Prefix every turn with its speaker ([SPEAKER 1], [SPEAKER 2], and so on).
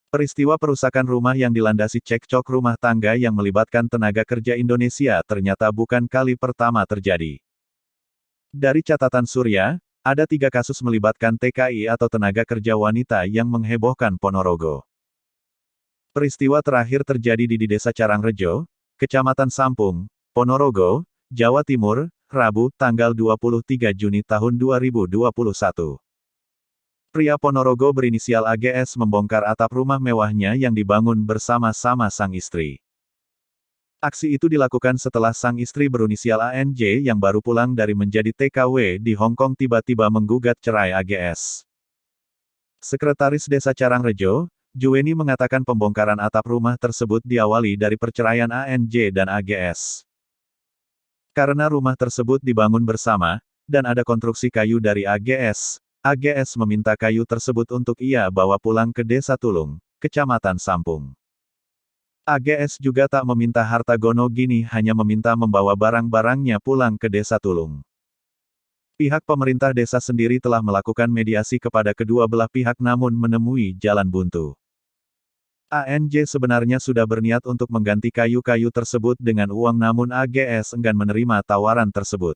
[SPEAKER 1] Peristiwa perusakan rumah yang dilandasi cekcok rumah tangga yang melibatkan tenaga kerja Indonesia ternyata bukan kali pertama terjadi. Dari catatan Surya, ada 3 kasus melibatkan TKI atau tenaga kerja wanita yang menghebohkan Ponorogo. Peristiwa terakhir terjadi di Desa Carangrejo, Kecamatan Sampung, Ponorogo, Jawa Timur, Rabu, tanggal 23 Juni tahun 2021. Pria Ponorogo berinisial AGS membongkar atap rumah mewahnya yang dibangun bersama-sama sang istri. Aksi itu dilakukan setelah sang istri berinisial ANJ yang baru pulang dari menjadi TKW di Hong Kong tiba-tiba menggugat cerai AGS. Sekretaris Desa Carangrejo, Juweni mengatakan pembongkaran atap rumah tersebut diawali dari perceraian ANJ dan AGS. Karena rumah tersebut dibangun bersama, dan ada konstruksi kayu dari AGS meminta kayu tersebut untuk ia bawa pulang ke Desa Tulung, Kecamatan Sampung. AGS juga tak meminta harta gono gini, hanya meminta membawa barang-barangnya pulang ke Desa Tulung. Pihak pemerintah desa sendiri telah melakukan mediasi kepada kedua belah pihak namun menemui jalan buntu. ANJ sebenarnya sudah berniat untuk mengganti kayu-kayu tersebut dengan uang namun AGS enggan menerima tawaran tersebut.